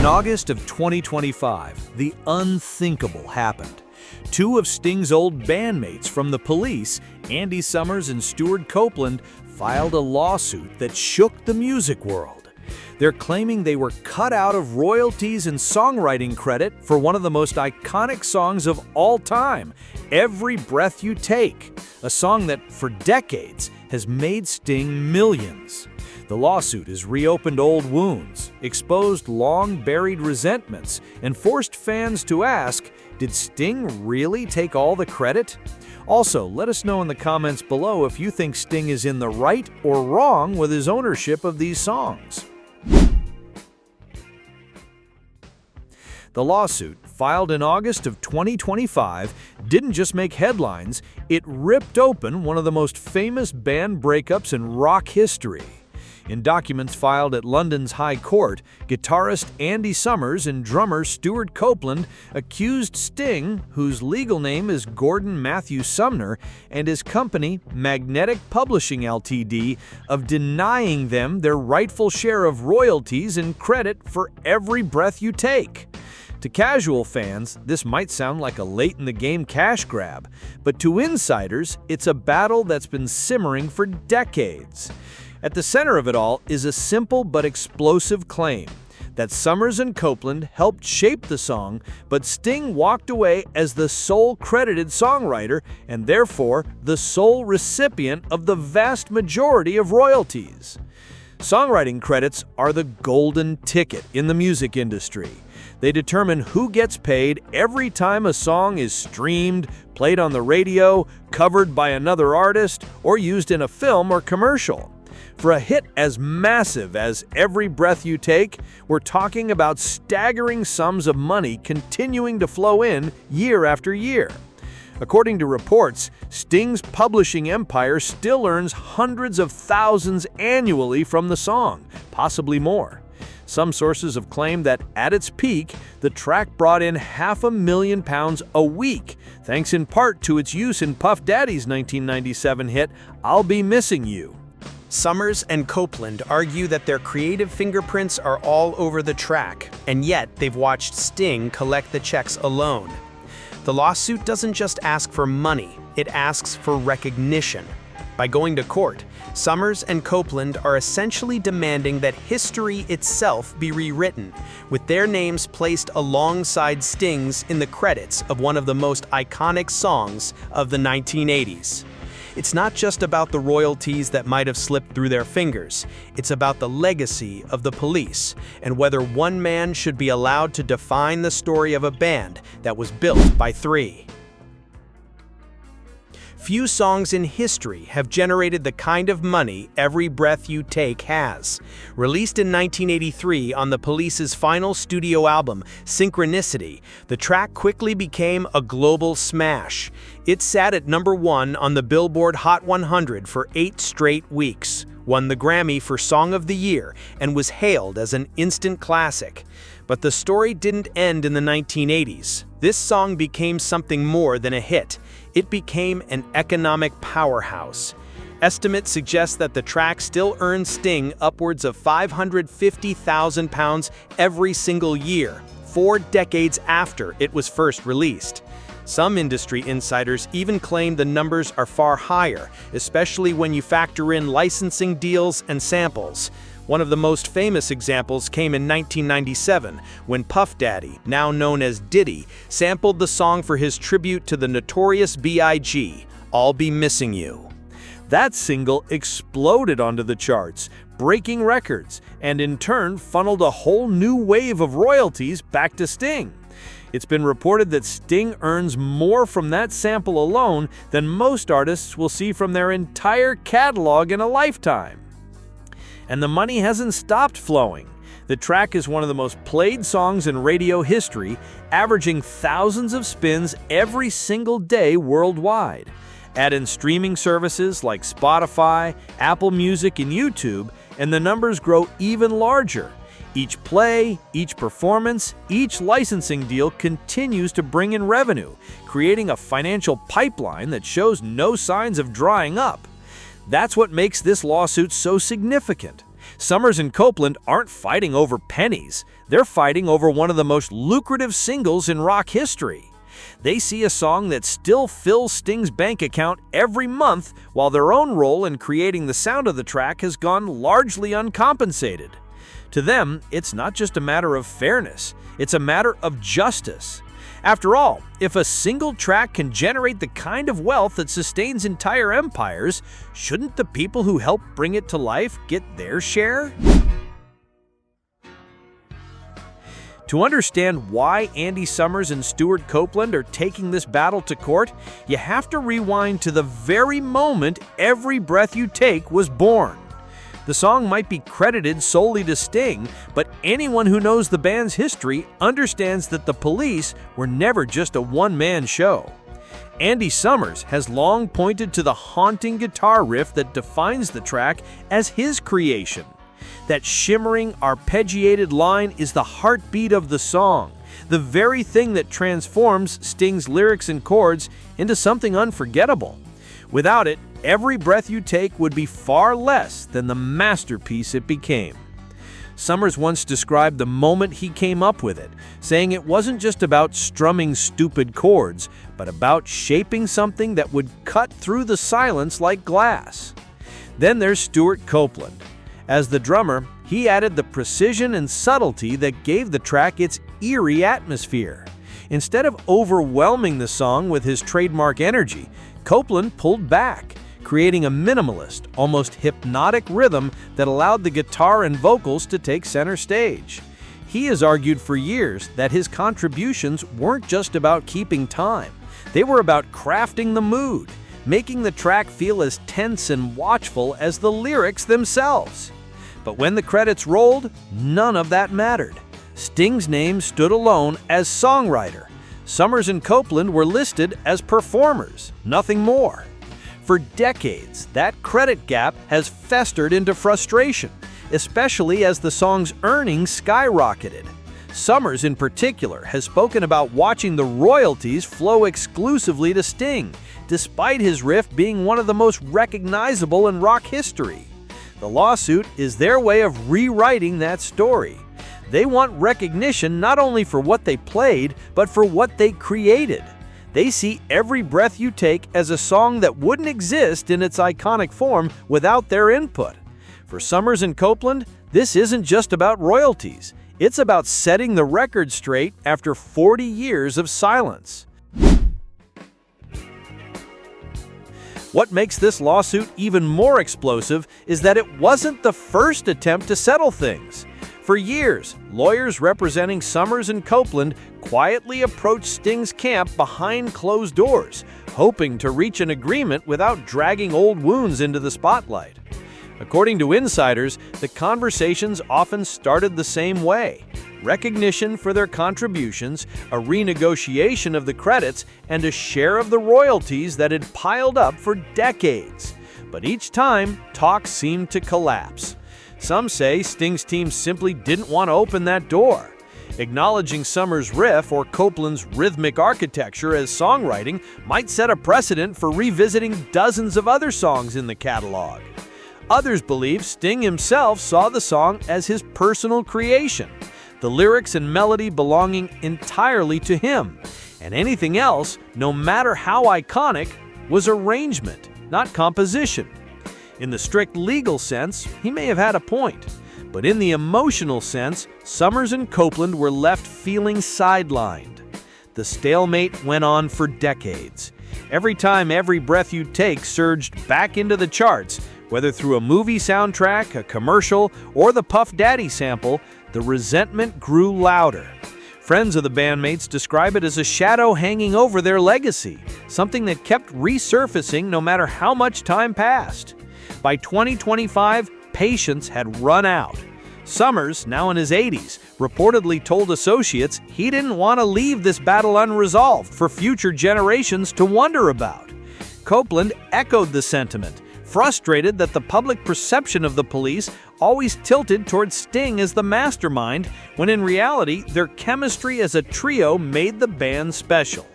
August of 2025, the unthinkable happened. Two of Sting's old bandmates from The Police, Andy Summers and Stewart Copeland, filed a lawsuit that shook the music world. They're claiming they were cut out of royalties and songwriting credit for one of the most iconic songs of all time, Every Breath You Take, a song that, for decades, has made Sting millions. The lawsuit has reopened old wounds, exposed long-buried resentments, and forced fans to ask, did Sting really take all the credit? Also, let us know in the comments below if you think Sting is in the right or wrong with his ownership of these songs. The lawsuit, filed in August of 2025, didn't just make headlines, it ripped open one of the most famous band breakups in rock history. In documents filed at London's High Court, guitarist Andy Summers and drummer Stewart Copeland accused Sting, whose legal name is Gordon Matthew Sumner, and his company, Magnetic Publishing Ltd., of denying them their rightful share of royalties and credit for Every Breath You Take. To casual fans, this might sound like a late-in-the-game cash grab, but to insiders, it's a battle that's been simmering for decades. At the center of it all is a simple but explosive claim that Summers and Copeland helped shape the song, but Sting walked away as the sole credited songwriter and therefore the sole recipient of the vast majority of royalties. Songwriting credits are the golden ticket in the music industry. They determine who gets paid every time a song is streamed, played on the radio, covered by another artist, or used in a film or commercial. For a hit as massive as Every Breath You Take, we're talking about staggering sums of money continuing to flow in year after year. According to reports, Sting's publishing empire still earns hundreds of thousands annually from the song, possibly more. Some sources have claimed that at its peak, the track brought in £500,000 a week, thanks in part to its use in Puff Daddy's 1997 hit, I'll Be Missing You. Summers and Copeland argue that their creative fingerprints are all over the track, and yet they've watched Sting collect the checks alone. The lawsuit doesn't just ask for money, it asks for recognition. By going to court, Summers and Copeland are essentially demanding that history itself be rewritten, with their names placed alongside Sting's in the credits of one of the most iconic songs of the 1980s. It's not just about the royalties that might have slipped through their fingers. It's about the legacy of the Police and whether one man should be allowed to define the story of a band that was built by three. Few songs in history have generated the kind of money Every Breath You Take has. Released in 1983 on the Police's final studio album, Synchronicity, the track quickly became a global smash. It sat at #1 on the Billboard Hot 100 for 8 straight weeks, won the Grammy for Song of the Year, and was hailed as an instant classic. But the story didn't end in the 1980s. This song became something more than a hit. It became an economic powerhouse. Estimates suggest that the track still earns Sting upwards of £550,000 every single year, 4 decades after it was first released. Some industry insiders even claim the numbers are far higher, especially when you factor in licensing deals and samples. One of the most famous examples came in 1997, when Puff Daddy, now known as Diddy, sampled the song for his tribute to the notorious B.I.G., I'll Be Missing You. That single exploded onto the charts, breaking records, and in turn funneled a whole new wave of royalties back to Sting. It's been reported that Sting earns more from that sample alone than most artists will see from their entire catalog in a lifetime. And the money hasn't stopped flowing. The track is one of the most played songs in radio history, averaging thousands of spins every single day worldwide. Add in streaming services like Spotify, Apple Music, and YouTube, and the numbers grow even larger. Each play, each performance, each licensing deal continues to bring in revenue, creating a financial pipeline that shows no signs of drying up. That's what makes this lawsuit so significant. Summers and Copeland aren't fighting over pennies. They're fighting over one of the most lucrative singles in rock history. They see a song that still fills Sting's bank account every month, while their own role in creating the sound of the track has gone largely uncompensated. To them, it's not just a matter of fairness, it's a matter of justice. After all, if a single track can generate the kind of wealth that sustains entire empires, shouldn't the people who help bring it to life get their share? To understand why Andy Summers and Stewart Copeland are taking this battle to court, you have to rewind to the very moment Every Breath You Take was born. The song might be credited solely to Sting, but anyone who knows the band's history understands that the Police were never just a one-man show. Andy Summers has long pointed to the haunting guitar riff that defines the track as his creation. That shimmering, arpeggiated line is the heartbeat of the song, the very thing that transforms Sting's lyrics and chords into something unforgettable. Without it, Every Breath You Take would be far less than the masterpiece it became. Summers once described the moment he came up with it, saying it wasn't just about strumming stupid chords, but about shaping something that would cut through the silence like glass. Then there's Stewart Copeland. As the drummer, he added the precision and subtlety that gave the track its eerie atmosphere. Instead of overwhelming the song with his trademark energy, Copeland pulled back, creating a minimalist, almost hypnotic rhythm that allowed the guitar and vocals to take center stage. He has argued for years that his contributions weren't just about keeping time. They were about crafting the mood, making the track feel as tense and watchful as the lyrics themselves. But when the credits rolled, none of that mattered. Sting's name stood alone as songwriter. Summers and Copeland were listed as performers, nothing more. For decades, that credit gap has festered into frustration, especially as the song's earnings skyrocketed. Summers, in particular, has spoken about watching the royalties flow exclusively to Sting, despite his riff being one of the most recognizable in rock history. The lawsuit is their way of rewriting that story. They want recognition not only for what they played, but for what they created. They see Every Breath You Take as a song that wouldn't exist in its iconic form without their input. For Summers and Copeland, this isn't just about royalties. It's about setting the record straight after 40 years of silence. What makes this lawsuit even more explosive is that it wasn't the first attempt to settle things. For years, lawyers representing Summers and Copeland quietly approached Sting's camp behind closed doors, hoping to reach an agreement without dragging old wounds into the spotlight. According to insiders, the conversations often started the same way: recognition for their contributions, a renegotiation of the credits, and a share of the royalties that had piled up for decades. But each time, talks seemed to collapse. Some say Sting's team simply didn't want to open that door. Acknowledging Summers' riff or Copeland's rhythmic architecture as songwriting might set a precedent for revisiting dozens of other songs in the catalog. Others believe Sting himself saw the song as his personal creation, the lyrics and melody belonging entirely to him, and anything else, no matter how iconic, was arrangement, not composition. In the strict legal sense, he may have had a point, but in the emotional sense, Summers and Copeland were left feeling sidelined. The stalemate went on for decades. Every time Every Breath You Take surged back into the charts, whether through a movie soundtrack, a commercial, or the Puff Daddy sample, the resentment grew louder. Friends of the bandmates describe it as a shadow hanging over their legacy, something that kept resurfacing no matter how much time passed. By 2025, patience had run out. Summers, now in his 80s, reportedly told associates he didn't want to leave this battle unresolved for future generations to wonder about. Copeland echoed the sentiment, frustrated that the public perception of the Police always tilted towards Sting as the mastermind, when in reality, their chemistry as a trio made the band special.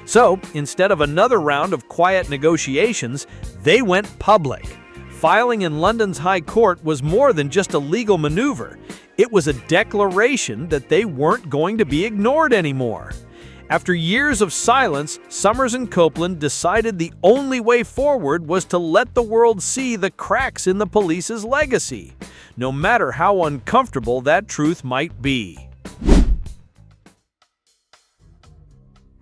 So, instead of another round of quiet negotiations, they went public. Filing in London's High Court was more than just a legal maneuver. It was a declaration that they weren't going to be ignored anymore. After years of silence, Summers and Copeland decided the only way forward was to let the world see the cracks in the police's legacy, no matter how uncomfortable that truth might be.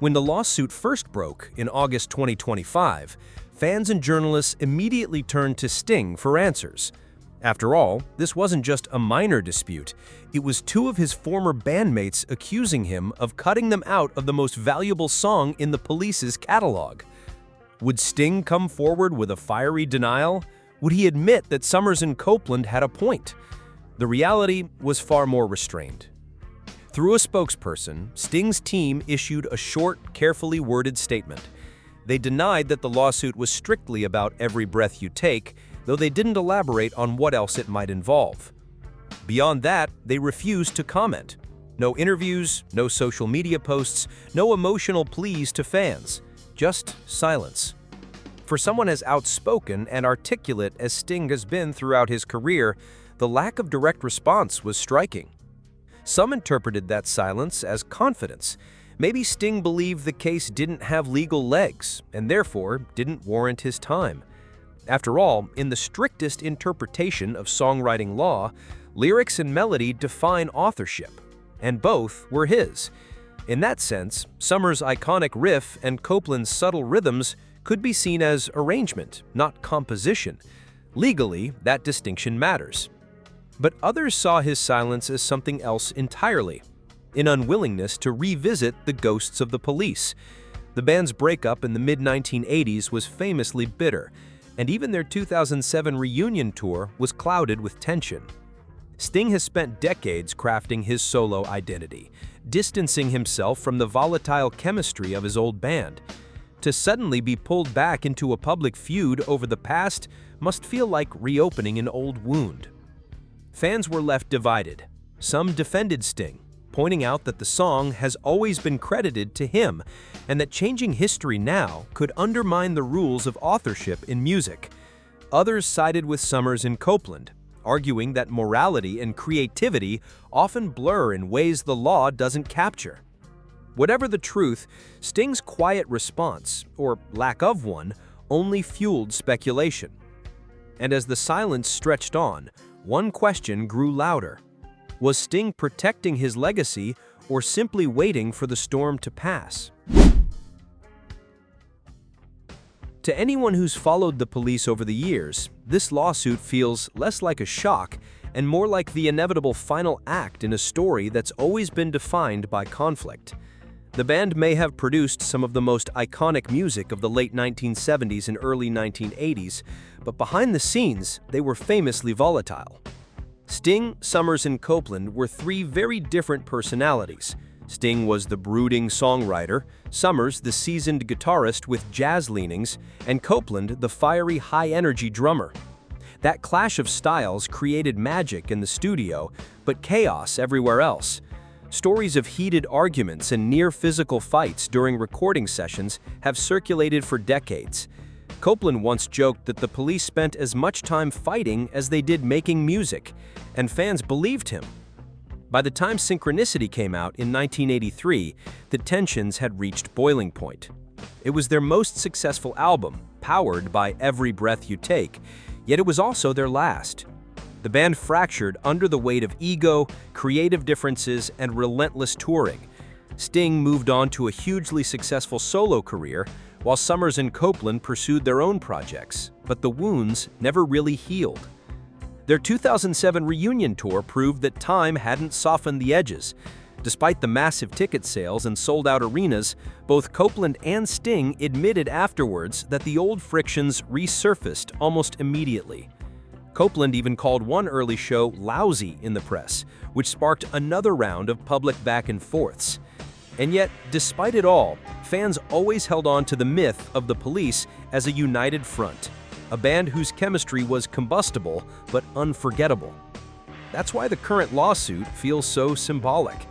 When the lawsuit first broke in August 2025, fans and journalists immediately turned to Sting for answers. After all, this wasn't just a minor dispute. It was two of his former bandmates accusing him of cutting them out of the most valuable song in the police's catalog. Would Sting come forward with a fiery denial? Would he admit that Summers and Copeland had a point? The reality was far more restrained. Through a spokesperson, Sting's team issued a short, carefully worded statement. They denied that the lawsuit was strictly about Every Breath You Take, though they didn't elaborate on what else it might involve. Beyond that, they refused to comment. No interviews, no social media posts, no emotional pleas to fans. Just silence. For someone as outspoken and articulate as Sting has been throughout his career, the lack of direct response was striking. Some interpreted that silence as confidence. Maybe Sting believed the case didn't have legal legs and therefore didn't warrant his time. After all, in the strictest interpretation of songwriting law, lyrics and melody define authorship, and both were his. In that sense, Summers' iconic riff and Copeland's subtle rhythms could be seen as arrangement, not composition. Legally, that distinction matters. But others saw his silence as something else entirely, an unwillingness to revisit the ghosts of the police. The band's breakup in the mid-1980s was famously bitter, and even their 2007 reunion tour was clouded with tension. Sting has spent decades crafting his solo identity, distancing himself from the volatile chemistry of his old band. To suddenly be pulled back into a public feud over the past must feel like reopening an old wound. Fans were left divided. Some defended Sting, pointing out that the song has always been credited to him and that changing history now could undermine the rules of authorship in music. Others sided with Summers and Copeland, arguing that morality and creativity often blur in ways the law doesn't capture. Whatever the truth, Sting's quiet response, or lack of one, only fueled speculation. And as the silence stretched on, one question grew louder. Was Sting protecting his legacy or simply waiting for the storm to pass? To anyone who's followed the police over the years, this lawsuit feels less like a shock and more like the inevitable final act in a story that's always been defined by conflict. The band may have produced some of the most iconic music of the late 1970s and early 1980s, but behind the scenes, they were famously volatile. Sting, Summers, and Copeland were three very different personalities. Sting was the brooding songwriter, Summers the seasoned guitarist with jazz leanings, and Copeland the fiery, high-energy drummer. That clash of styles created magic in the studio, but chaos everywhere else. Stories of heated arguments and near-physical fights during recording sessions have circulated for decades. Copeland once joked that the police spent as much time fighting as they did making music, and fans believed him. By the time Synchronicity came out in 1983, the tensions had reached boiling point. It was their most successful album, powered by Every Breath You Take, yet it was also their last. The band fractured under the weight of ego, creative differences, and relentless touring. Sting moved on to a hugely successful solo career, while Summers and Copeland pursued their own projects, but the wounds never really healed. Their 2007 reunion tour proved that time hadn't softened the edges. Despite the massive ticket sales and sold-out arenas, both Copeland and Sting admitted afterwards that the old frictions resurfaced almost immediately. Copeland even called one early show lousy in the press, which sparked another round of public back-and-forths. And yet, despite it all, fans always held on to the myth of the police as a united front, a band whose chemistry was combustible but unforgettable. That's why the current lawsuit feels so symbolic.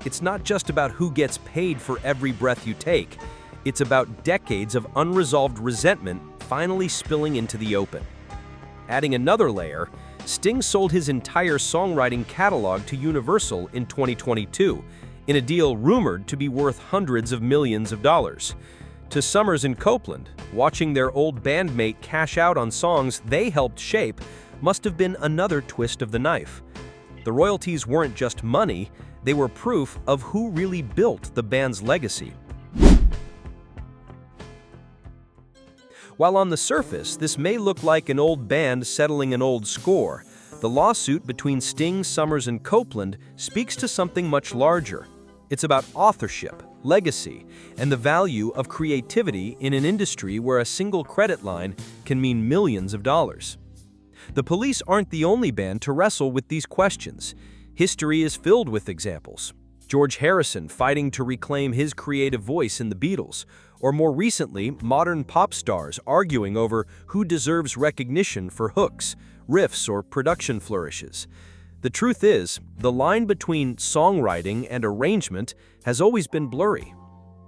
It's not just about who gets paid for every breath you take. It's about decades of unresolved resentment finally spilling into the open. Adding another layer, Sting sold his entire songwriting catalog to Universal in 2022, in a deal rumored to be worth hundreds of millions of dollars. To Summers and Copeland, watching their old bandmate cash out on songs they helped shape must have been another twist of the knife. The royalties weren't just money, they were proof of who really built the band's legacy. While on the surface, this may look like an old band settling an old score, the lawsuit between Sting, Summers, and Copeland speaks to something much larger. It's about authorship, legacy, and the value of creativity in an industry where a single credit line can mean millions of dollars. The Police aren't the only band to wrestle with these questions. History is filled with examples. George Harrison fighting to reclaim his creative voice in the Beatles, or more recently, modern pop stars arguing over who deserves recognition for hooks, riffs, or production flourishes. The truth is, the line between songwriting and arrangement has always been blurry.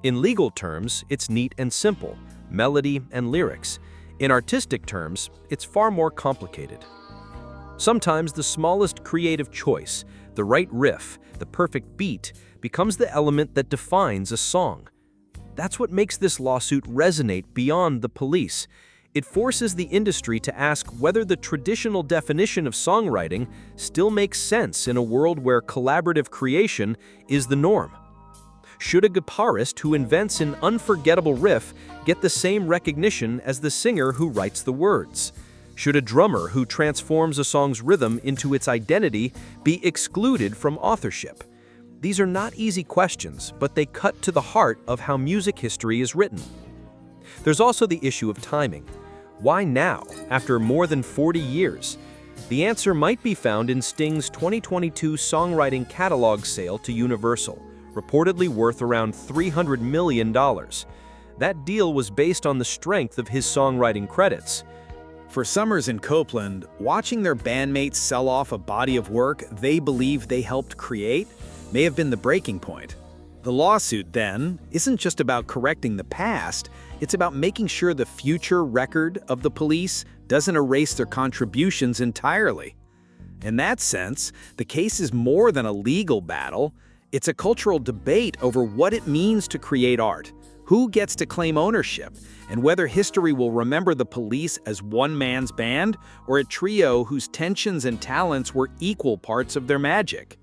In legal terms, it's neat and simple, melody and lyrics. In artistic terms, it's far more complicated. Sometimes the smallest creative choice, the right riff, the perfect beat, becomes the element that defines a song. That's what makes this lawsuit resonate beyond the Police. It forces the industry to ask whether the traditional definition of songwriting still makes sense in a world where collaborative creation is the norm. Should a guitarist who invents an unforgettable riff get the same recognition as the singer who writes the words? Should a drummer who transforms a song's rhythm into its identity be excluded from authorship? These are not easy questions, but they cut to the heart of how music history is written. There's also the issue of timing. Why now, after more than 40 years? The answer might be found in Sting's 2022 songwriting catalog sale to Universal, reportedly worth around $300 million. That deal was based on the strength of his songwriting credits. For Summers and Copeland, watching their bandmates sell off a body of work they believe they helped create may have been the breaking point. The lawsuit, then, isn't just about correcting the past, it's about making sure the future record of the Police doesn't erase their contributions entirely. In that sense, the case is more than a legal battle. It's a cultural debate over what it means to create art, who gets to claim ownership, and whether history will remember the Police as one man's band or a trio whose tensions and talents were equal parts of their magic.